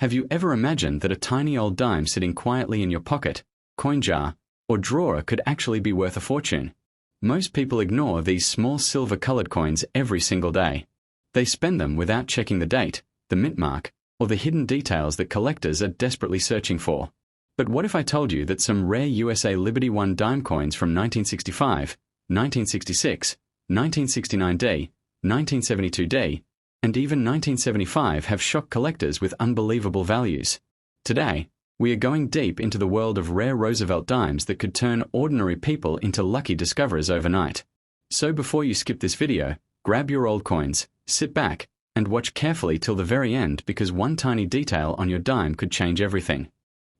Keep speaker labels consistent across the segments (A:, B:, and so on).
A: Have you ever imagined that a tiny old dime sitting quietly in your pocket, coin jar, or drawer could actually be worth a fortune? Most people ignore these small silver-colored coins every single day. They spend them without checking the date, the mint mark, or the hidden details that collectors are desperately searching for. But what if I told you that some rare USA Liberty I dime coins from 1965, 1966, 1969D, 1972D, and even 1975 have shocked collectors with unbelievable values? Today, we are going deep into the world of rare Roosevelt dimes that could turn ordinary people into lucky discoverers overnight. So before you skip this video, grab your old coins, sit back, and watch carefully till the very end, because one tiny detail on your dime could change everything.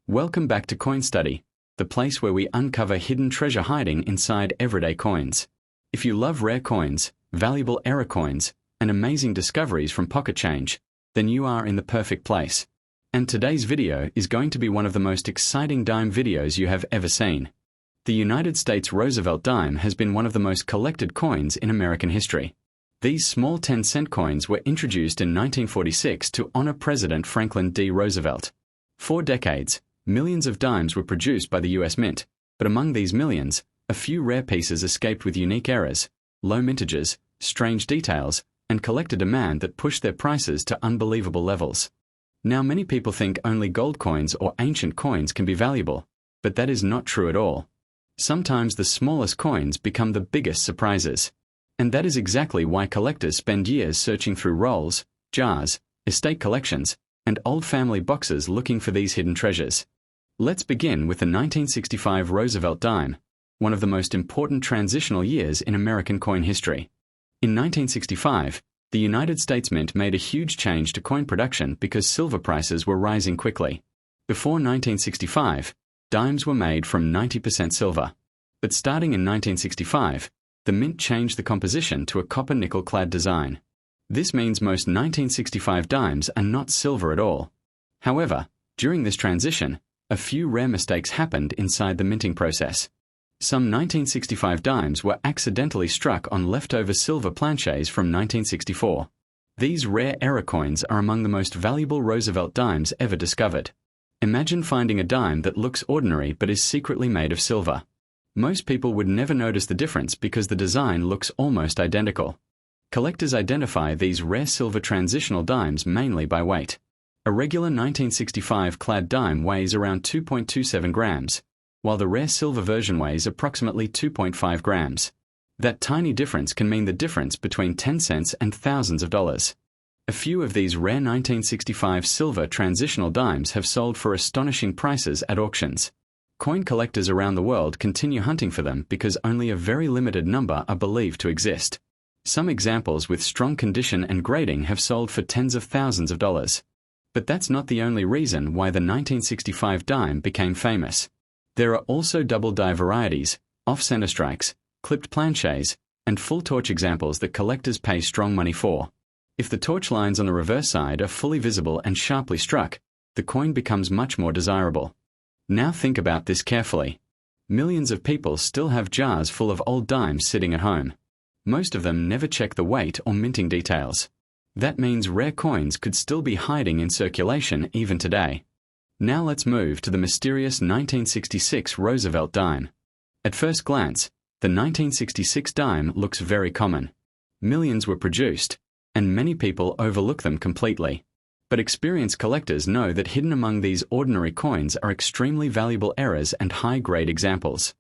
A: Welcome back to Coin Study, the place where we uncover hidden treasure hiding inside everyday coins. If you love rare coins, valuable error coins, and amazing discoveries from pocket change, then you are in the perfect place. And today's video is going to be one of the most exciting dime videos you have ever seen. The United States Roosevelt dime has been one of the most collected coins in American history. These small 10-cent coins were introduced in 1946 to honor President Franklin D. Roosevelt. For decades, millions of dimes were produced by the U.S. Mint, but among these millions, a few rare pieces escaped with unique errors, low mintages, strange details, and collector demand that pushed their prices to unbelievable levels. Now many people think only gold coins or ancient coins can be valuable, but that is not true at all. Sometimes the smallest coins become the biggest surprises. And that is exactly why collectors spend years searching through rolls, jars, estate collections, and old family boxes looking for these hidden treasures. Let's begin with the 1965 Roosevelt dime, one of the most important transitional years in American coin history. In 1965, the United States Mint made a huge change to coin production because silver prices were rising quickly. Before 1965, dimes were made from 90% silver. But starting in 1965, the Mint changed the composition to a copper nickel-clad design. This means most 1965 dimes are not silver at all. However, during this transition, a few rare mistakes happened inside the minting process. Some 1965 dimes were accidentally struck on leftover silver planchets from 1964. These rare error coins are among the most valuable Roosevelt dimes ever discovered. Imagine finding a dime that looks ordinary but is secretly made of silver. Most people would never notice the difference because the design looks almost identical. Collectors identify these rare silver transitional dimes mainly by weight. A regular 1965 clad dime weighs around 2.27 grams, while the rare silver version weighs approximately 2.5 grams. That tiny difference can mean the difference between 10 cents and thousands of dollars. A few of these rare 1965 silver transitional dimes have sold for astonishing prices at auctions. Coin collectors around the world continue hunting for them because only a very limited number are believed to exist. Some examples with strong condition and grading have sold for tens of thousands of dollars. But that's not the only reason why the 1965 dime became famous. There are also double die varieties, off-center strikes, clipped planchets, and full torch examples that collectors pay strong money for. If the torch lines on the reverse side are fully visible and sharply struck, the coin becomes much more desirable. Now think about this carefully. Millions of people still have jars full of old dimes sitting at home. Most of them never check the weight or minting details. That means rare coins could still be hiding in circulation even today. Now let's move to the mysterious 1966 Roosevelt dime. At first glance, the 1966 dime looks very common. Millions were produced, and many people overlook them completely. But experienced collectors know that hidden among these ordinary coins are extremely valuable errors and high-grade examples.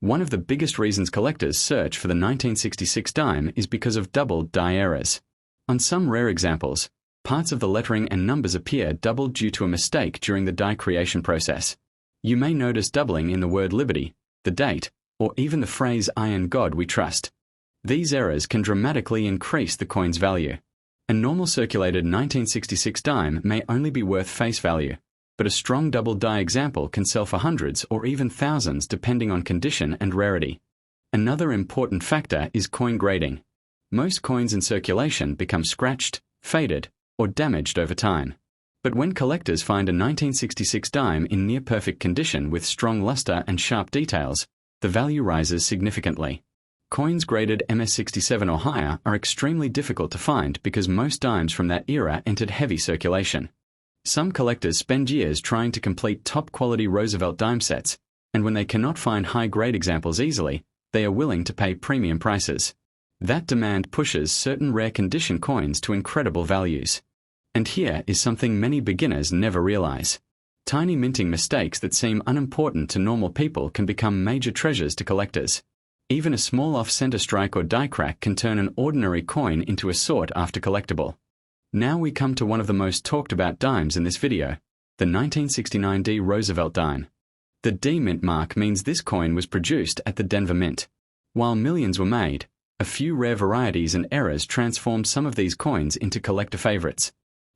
A: One of the biggest reasons collectors search for the 1966 dime is because of doubled die errors. On some rare examples, parts of the lettering and numbers appear doubled due to a mistake during the die creation process. You may notice doubling in the word Liberty, the date, or even the phrase "I and God we trust." These errors can dramatically increase the coin's value. A normal circulated 1966 dime may only be worth face value, but a strong double die example can sell for hundreds or even thousands depending on condition and rarity. Another important factor is coin grading. Most coins in circulation become scratched, faded, or damaged over time. But when collectors find a 1966 dime in near-perfect condition with strong luster and sharp details, the value rises significantly. Coins graded MS-67 or higher are extremely difficult to find because most dimes from that era entered heavy circulation. Some collectors spend years trying to complete top-quality Roosevelt dime sets, and when they cannot find high-grade examples easily, they are willing to pay premium prices. That demand pushes certain rare condition coins to incredible values. And here is something many beginners never realize. Tiny minting mistakes that seem unimportant to normal people can become major treasures to collectors. Even a small off-center strike or die crack can turn an ordinary coin into a sought-after collectible. Now we come to one of the most talked about dimes in this video, the 1969 D Roosevelt dime. The D mint mark means this coin was produced at the Denver Mint. While millions were made, a few rare varieties and errors transformed some of these coins into collector favorites.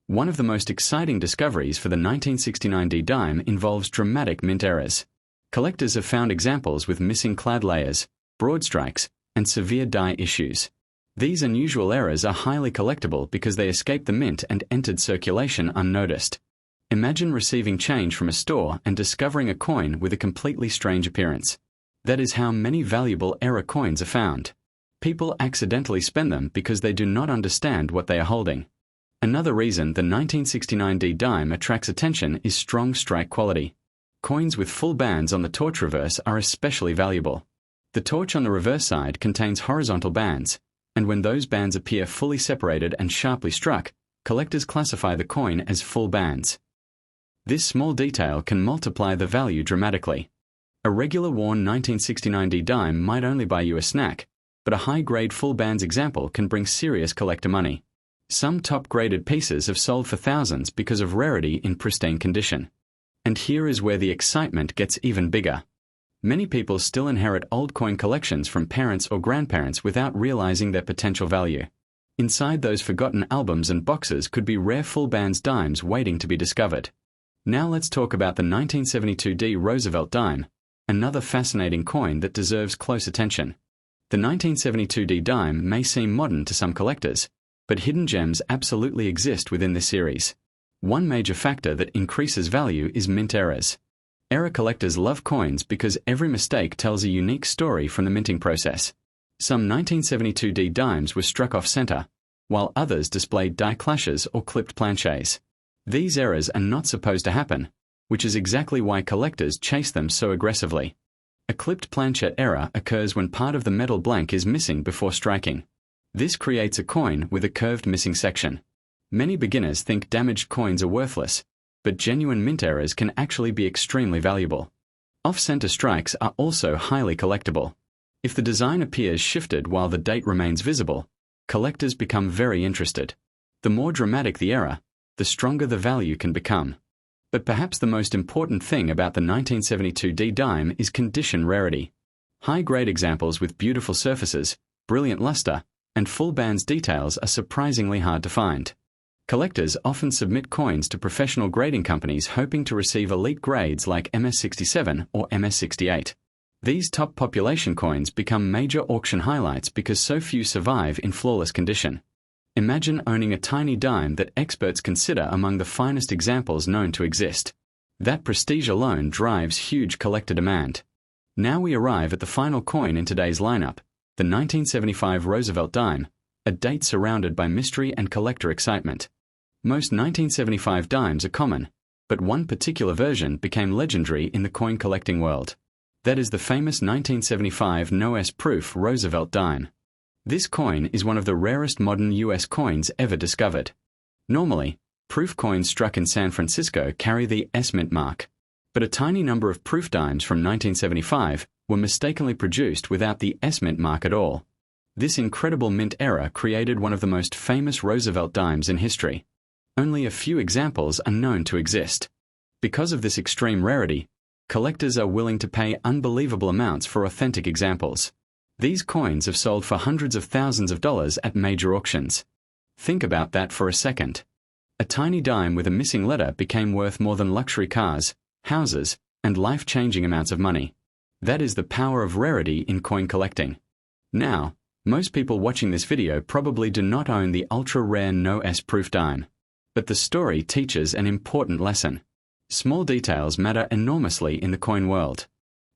A: One of the most exciting discoveries for the 1969 D dime involves dramatic mint errors. Collectors have found examples with missing clad layers, broad strikes, and severe die issues. These unusual errors are highly collectible because they escaped the mint and entered circulation unnoticed. Imagine receiving change from a store and discovering a coin with a completely strange appearance. That is how many valuable error coins are found. People accidentally spend them because they do not understand what they are holding. Another reason the 1969 D dime attracts attention is strong strike quality. Coins with full bands on the torch reverse are especially valuable. The torch on the reverse side contains horizontal bands, and when those bands appear fully separated and sharply struck, collectors classify the coin as full bands. This small detail can multiply the value dramatically. A regular worn 1969 D dime might only buy you a snack, but a high-grade full bands example can bring serious collector money. Some top-graded pieces have sold for thousands because of rarity in pristine condition. And here is where the excitement gets even bigger. Many people still inherit old coin collections from parents or grandparents without realizing their potential value. Inside those forgotten albums and boxes could be rare full bands dimes waiting to be discovered. Now let's talk about the 1972 D Roosevelt dime, another fascinating coin that deserves close attention. The 1972 D dime may seem modern to some collectors, but hidden gems absolutely exist within this series. One major factor that increases value is mint errors. Error collectors love coins because every mistake tells a unique story from the minting process. Some 1972 D dimes were struck off-center, while others displayed die clashes or clipped planchets. These errors are not supposed to happen, which is exactly why collectors chase them so aggressively. A clipped planchet error occurs when part of the metal blank is missing before striking. This creates a coin with a curved missing section. Many beginners think damaged coins are worthless, but genuine mint errors can actually be extremely valuable. Off-center strikes are also highly collectible. If the design appears shifted while the date remains visible, collectors become very interested. The more dramatic the error, the stronger the value can become. But perhaps the most important thing about the 1972 D dime is condition rarity. High-grade examples with beautiful surfaces, brilliant luster, and full bands details are surprisingly hard to find. Collectors often submit coins to professional grading companies hoping to receive elite grades like MS67 or MS68. These top population coins become major auction highlights because so few survive in flawless condition. Imagine owning a tiny dime that experts consider among the finest examples known to exist. That prestige alone drives huge collector demand. Now we arrive at the final coin in today's lineup, the 1975 Roosevelt dime, a date surrounded by mystery and collector excitement. Most 1975 dimes are common, but one particular version became legendary in the coin collecting world. That is the famous 1975 no-S proof Roosevelt dime. This coin is one of the rarest modern U.S. coins ever discovered. Normally, proof coins struck in San Francisco carry the S mint mark, but a tiny number of proof dimes from 1975 were mistakenly produced without the S mint mark at all. This incredible mint error created one of the most famous Roosevelt dimes in history. Only a few examples are known to exist. Because of this extreme rarity, collectors are willing to pay unbelievable amounts for authentic examples. These coins have sold for hundreds of thousands of dollars at major auctions. Think about that for a second. A tiny dime with a missing letter became worth more than luxury cars, houses, and life-changing amounts of money. That is the power of rarity in coin collecting. Now, most people watching this video probably do not own the ultra-rare no-S proof dime. But the story teaches an important lesson. Small details matter enormously in the coin world.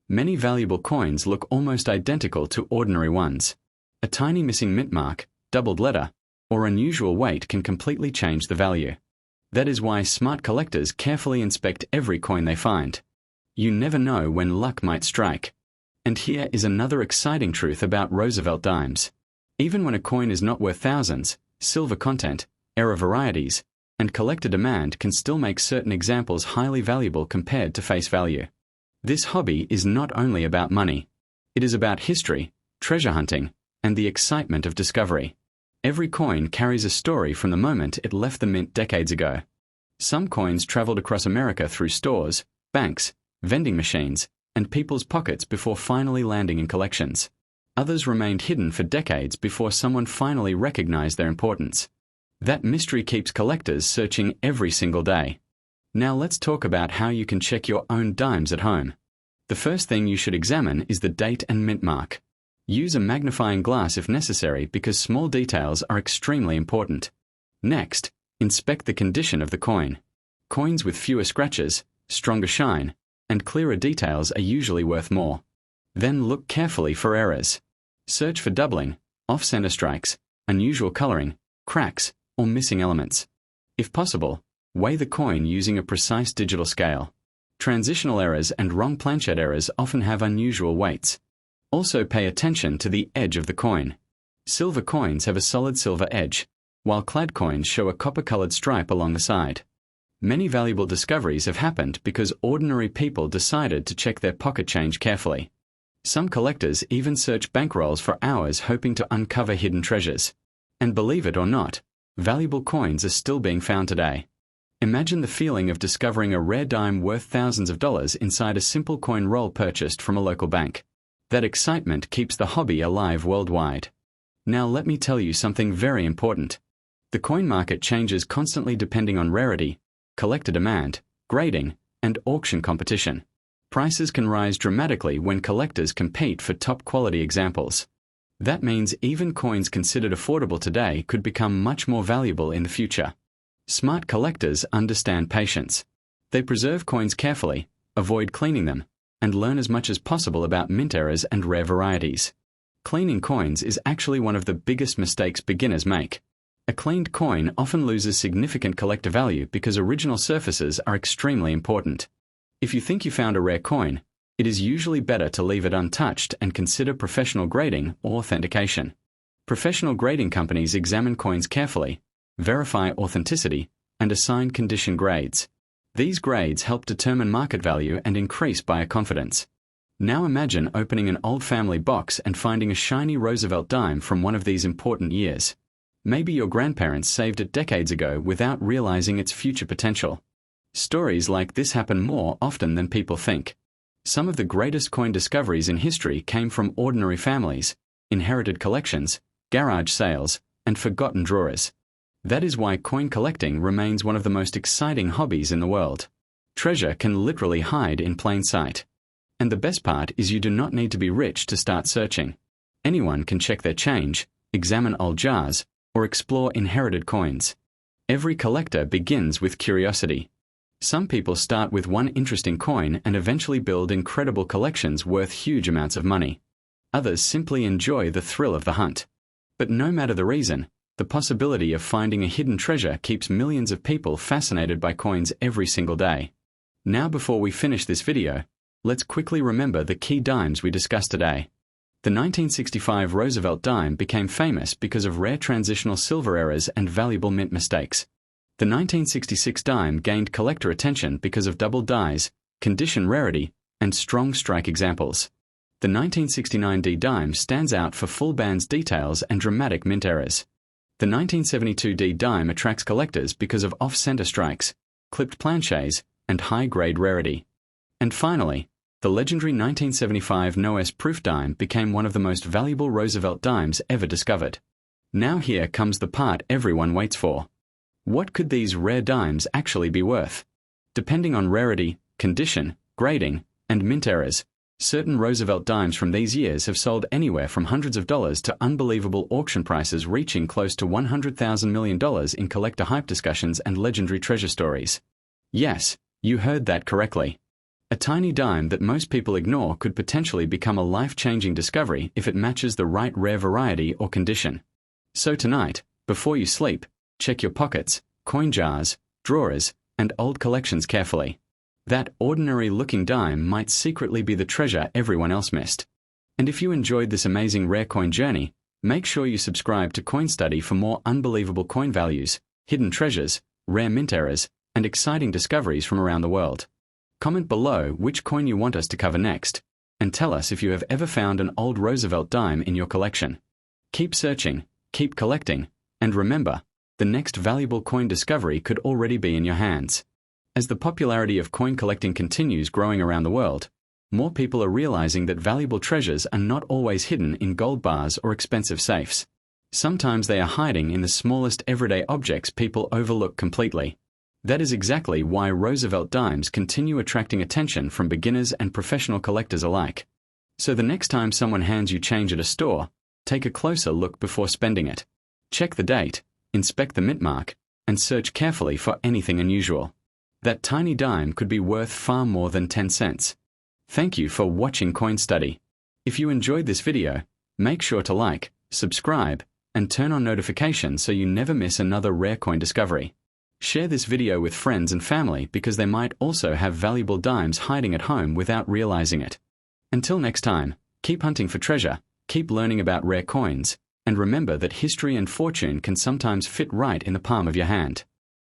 A: Many valuable coins look almost identical to ordinary ones. A tiny missing mint mark, doubled letter, or unusual weight can completely change the value. That is why smart collectors carefully inspect every coin they find. You never know when luck might strike. And here is another exciting truth about Roosevelt dimes. Even when a coin is not worth thousands, silver content, error varieties, and collector demand can still make certain examples highly valuable compared to face value. This hobby is not only about money. It is about history, treasure hunting, and the excitement of discovery. Every coin carries a story from the moment it left the mint decades ago. Some coins traveled across America through stores, banks, vending machines, and people's pockets before finally landing in collections. Others remained hidden for decades before someone finally recognized their importance. That mystery keeps collectors searching every single day. Now let's talk about how you can check your own dimes at home. The first thing you should examine is the date and mint mark. Use a magnifying glass if necessary because small details are extremely important. Next, inspect the condition of the coin. Coins with fewer scratches, stronger shine, and clearer details are usually worth more. Then look carefully for errors. Search for doubling, off-center strikes, unusual coloring, cracks, or missing elements. If possible, weigh the coin using a precise digital scale. Transitional errors and wrong planchet errors often have unusual weights. Also pay attention to the edge of the coin. Silver coins have a solid silver edge, while clad coins show a copper-colored stripe along the side. Many valuable discoveries have happened because ordinary people decided to check their pocket change carefully. Some collectors even search bankrolls for hours hoping to uncover hidden treasures. And believe it or not, valuable coins are still being found today. Imagine the feeling of discovering a rare dime worth thousands of dollars inside a simple coin roll purchased from a local bank. That excitement keeps the hobby alive worldwide. Now let me tell you something very important. The coin market changes constantly depending on rarity, collector demand, grading, and auction competition. Prices can rise dramatically when collectors compete for top-quality examples. That means even coins considered affordable today could become much more valuable in the future. Smart collectors understand patience. They preserve coins carefully, avoid cleaning them, and learn as much as possible about mint errors and rare varieties. Cleaning coins is actually one of the biggest mistakes beginners make. A cleaned coin often loses significant collector value because original surfaces are extremely important. If you think you found a rare coin, it is usually better to leave it untouched and consider professional grading or authentication. Professional grading companies examine coins carefully, verify authenticity, and assign condition grades. These grades help determine market value and increase buyer confidence. Now imagine opening an old family box and finding a shiny Roosevelt dime from one of these important years. Maybe your grandparents saved it decades ago without realizing its future potential. Stories like this happen more often than people think. Some of the greatest coin discoveries in history came from ordinary families, inherited collections, garage sales, and forgotten drawers. That is why coin collecting remains one of the most exciting hobbies in the world. Treasure can literally hide in plain sight. And the best part is you do not need to be rich to start searching. Anyone can check their change, examine old jars, or explore inherited coins. Every collector begins with curiosity. Some people start with one interesting coin and eventually build incredible collections worth huge amounts of money. Others simply enjoy the thrill of the hunt. But no matter the reason, the possibility of finding a hidden treasure keeps millions of people fascinated by coins every single day. Now before we finish this video, let's quickly remember the key dimes we discussed today. The 1965 Roosevelt dime became famous because of rare transitional silver errors and valuable mint mistakes. The 1966 dime gained collector attention because of double dies, condition rarity, and strong strike examples. The 1969 D dime stands out for full bands details and dramatic mint errors. The 1972 D dime attracts collectors because of off-center strikes, clipped planchets, and high-grade rarity. And finally, the legendary 1975 No-S proof dime became one of the most valuable Roosevelt dimes ever discovered. Now here comes the part everyone waits for. What could these rare dimes actually be worth? Depending on rarity, condition, grading, and mint errors, certain Roosevelt dimes from these years have sold anywhere from hundreds of dollars to unbelievable auction prices reaching close to $100,000 million in collector hype discussions and legendary treasure stories. Yes, you heard that correctly. A tiny dime that most people ignore could potentially become a life-changing discovery if it matches the right rare variety or condition. So tonight, before you sleep, check your pockets, coin jars, drawers, and old collections carefully. That ordinary-looking dime might secretly be the treasure everyone else missed. And if you enjoyed this amazing rare coin journey, make sure you subscribe to Coin Study for more unbelievable coin values, hidden treasures, rare mint errors, and exciting discoveries from around the world. Comment below which coin you want us to cover next, and tell us if you have ever found an old Roosevelt dime in your collection. Keep searching, keep collecting, and remember, the next valuable coin discovery could already be in your hands. As the popularity of coin collecting continues growing around the world, more people are realizing that valuable treasures are not always hidden in gold bars or expensive safes. Sometimes they are hiding in the smallest everyday objects people overlook completely. That is exactly why Roosevelt dimes continue attracting attention from beginners and professional collectors alike. So the next time someone hands you change at a store, take a closer look before spending it. Check the date, inspect the mint mark, and search carefully for anything unusual. That tiny dime could be worth far more than 10 cents. Thank you for watching Coin Study. If you enjoyed this video, make sure to like, subscribe, and turn on notifications so you never miss another rare coin discovery. Share this video with friends and family because they might also have valuable dimes hiding at home without realizing it. Until next time, keep hunting for treasure, keep learning about rare coins, and remember that history and fortune can sometimes fit right in the palm of your hand.